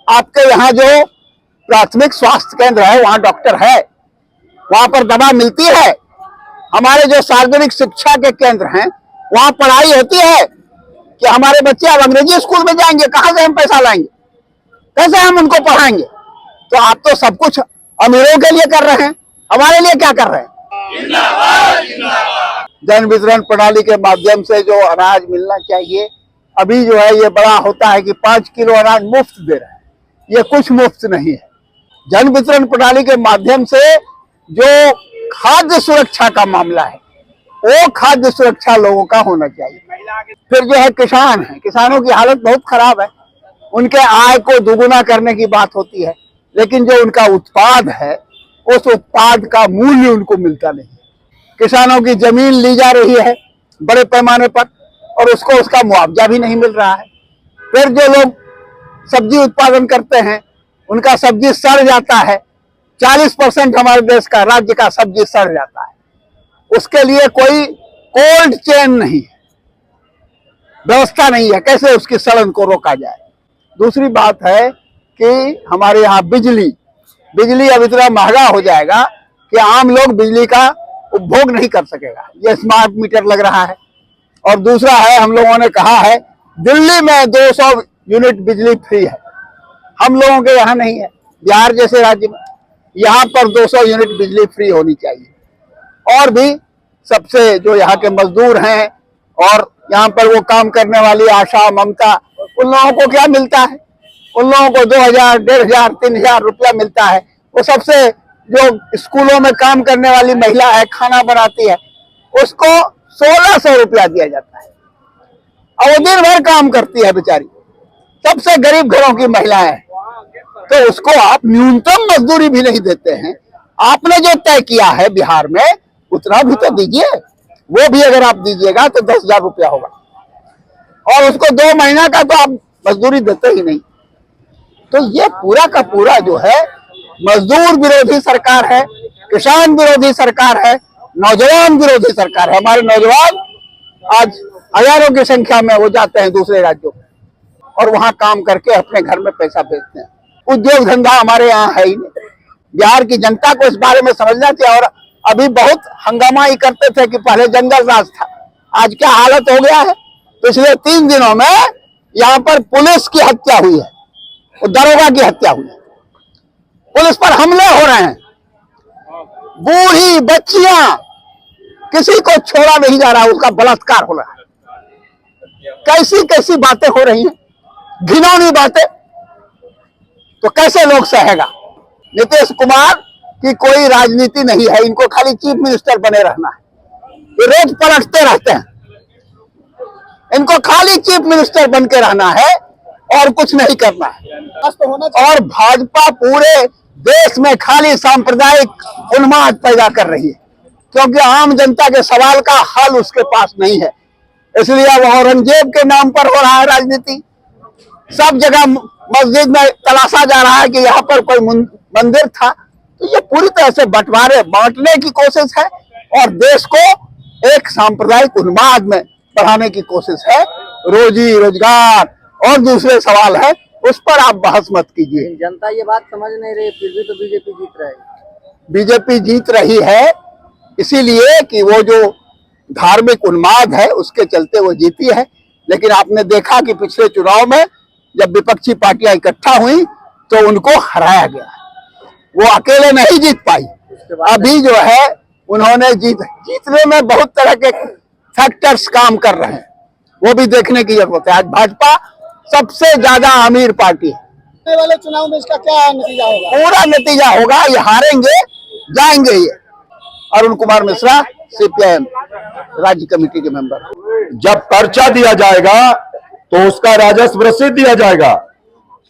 आपके यहाँ जो प्राथमिक स्वास्थ्य केंद्र है वहां डॉक्टर है, वहां पर दवा मिलती है। हमारे जो सार्वजनिक शिक्षा के केंद्र हैं वहां पढ़ाई होती है कि हमारे बच्चे अब अंग्रेजी स्कूल में जाएंगे, कहां से हम पैसा लाएंगे, कैसे हम उनको पढ़ाएंगे? तो आप तो सब कुछ अमीरों के लिए कर रहे हैं, हमारे लिए क्या कर रहे हैं? जन वितरण प्रणाली के माध्यम से जो अनाज मिलना चाहिए, अभी जो है ये बड़ा होता है कि 5 किलो अनाज मुफ्त दे रहे हैं, ये कुछ मुफ्त नहीं है। जन वितरण प्रणाली के माध्यम से जो खाद्य सुरक्षा का मामला है वो खाद्य सुरक्षा लोगों का होना चाहिए। फिर जो है किसान है, किसानों की हालत बहुत खराब है, उनके आय को दुगुना करने की बात होती है, लेकिन जो उनका उत्पाद है उस उत्पाद का मूल्य उनको मिलता नहीं। किसानों की जमीन ली जा रही है बड़े पैमाने पर और उसको उसका मुआवजा भी नहीं मिल रहा है। फिर जो लोग सब्जी उत्पादन करते हैं उनका सब्जी सड़ जाता है, 40% हमारे देश का राज्य का सब्जी सड़ जाता है, उसके लिए कोई कोल्ड चेन नहीं है, व्यवस्था नहीं है, कैसे उसकी सड़न को रोका जाए। दूसरी बात है कि हमारे यहाँ बिजली अब इतना महंगा हो जाएगा कि आम लोग बिजली का उपभोग नहीं कर सकेगा, ये स्मार्ट मीटर लग रहा है। और दूसरा है, हम लोगों ने कहा है दिल्ली में 200 यूनिट बिजली फ्री है, हम लोगों के यहाँ नहीं है। बिहार जैसे राज्य में यहाँ पर 200 यूनिट बिजली फ्री होनी चाहिए। और भी सबसे जो यहाँ के मजदूर हैं और यहाँ पर वो काम करने वाली आशा ममता, उन लोगों को क्या मिलता है? उन लोगों को 2000, 1500, 3000 रुपया मिलता है। वो सबसे जो स्कूलों में काम करने वाली महिला है, खाना बनाती है, उसको 1600 रुपया दिया जाता है और वो दिन भर काम करती है बेचारी, सबसे गरीब घरों की महिलाएं हैं, तो उसको आप न्यूनतम मजदूरी भी नहीं देते हैं। आपने जो तय किया है बिहार में उतना भी तो दीजिए, वो भी अगर आप दीजिएगा तो 10,000 रुपया होगा, और उसको 2 महीना का तो आप मजदूरी देते ही नहीं। तो ये पूरा का पूरा जो है मजदूर विरोधी सरकार है, किसान विरोधी सरकार है, नौजवान विरोधी सरकार है। हमारे नौजवान आज हजारों की संख्या में वो जाते हैं दूसरे राज्यों में और वहां काम करके अपने घर में पैसा भेजते हैं। उद्योग धंधा हमारे यहाँ है ही नहीं। बिहार की जनता को इस बारे में समझना चाहिए। और अभी बहुत हंगामा ही करते थे कि पहले जंगल राज था, आज क्या हालत हो गया है। पिछले 3 दिनों में यहाँ पर पुलिस की हत्या हुई है, दरोगा की हत्या हुई है, पुलिस पर हमले हो रहे हैं, बूढ़ी बच्चियां, किसी को छोड़ा नहीं जा रहा, उसका बलात्कार हो रहा है। कैसी कैसी बातें हो रही हैं, घिनौनी बातें, तो कैसे लोग सहेगा। नीतीश कुमार की कोई राजनीति नहीं है, इनको खाली चीफ मिनिस्टर बने रहना है, ये रोज पलटते रहते हैं, इनको खाली चीफ मिनिस्टर बन के रहना है और कुछ नहीं करना है। और भाजपा पूरे देश में खाली सांप्रदायिक उन्माद पैदा कर रही है, क्योंकि आम जनता के सवाल का हल उसके पास नहीं है। इसलिए अब औरंगजेब के नाम पर हो रहा है राजनीति। सब जगह मस्जिद में तलाशा जा रहा है कि यहाँ पर कोई मंदिर था। तो ये पूरी तरह से बंटवारे बांटने की कोशिश है और देश को एक सांप्रदायिक उन्माद में बढ़ाने की कोशिश है। रोजी रोजगार और दूसरे सवाल है, उस पर आप बहस मत कीजिए। जनता ये बात समझ नहीं रही, फिर भी तो बीजेपी जीत रही है। बीजेपी जीत रही है इसीलिए कि वो जो धार्मिक उन्माद है उसके चलते वो जीती है। लेकिन आपने देखा कि पिछले चुनाव में जब विपक्षी पार्टियां इकट्ठा हुई तो उनको हराया गया, वो अकेले नहीं जीत पाई। अभी जो है उन्होंने जीतने में बहुत तरह के फैक्टर्स काम कर रहे हैं, वो भी देखने की जरूरत है। आज भाजपा सबसे ज्यादा अमीर पार्टी है। आने वाले चुनाव में इसका क्या नतीजा होगा? पूरा नतीजा होगा, ये हारेंगे, जाएंगे ये। अरुण कुमार मिश्रा, सीपीआईएम राज्य कमेटी के मेंबर। जब पर्चा दिया जाएगा तो उसका राजस्व रसीद दिया जाएगा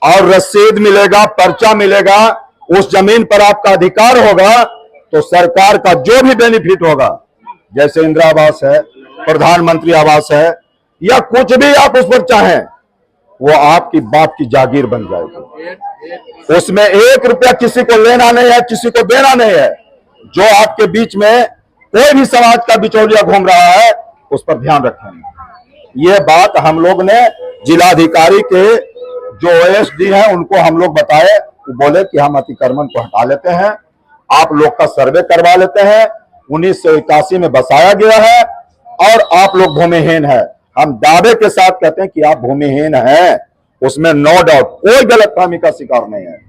और रसीद मिलेगा, पर्चा मिलेगा, उस जमीन पर आपका अधिकार होगा, तो सरकार का जो भी बेनिफिट होगा, जैसे इंदिरा आवास है, प्रधानमंत्री आवास है, या कुछ भी आप उस पर चाहें, वो आपकी बाप की जागीर बन जाएगी। उसमें 1 रुपया किसी को लेना नहीं है, किसी को देना नहीं है। जो आपके बीच में कोई भी समाज का बिचौलिया घूम रहा है उस पर ध्यान रखेंगे। ये बात हम लोग ने जिलाधिकारी के जो ओएसडी है उनको हम लोग बताए, वो बोले कि हम अतिक्रमण को हटा लेते हैं, आप लोग का सर्वे करवा लेते हैं, 1981 में बसाया गया है और आप लोग भूमिहीन है। हम दावे के साथ कहते हैं कि आप भूमिहीन हैं, उसमें नो डाउट, कोई गलतफहमी का शिकार नहीं है।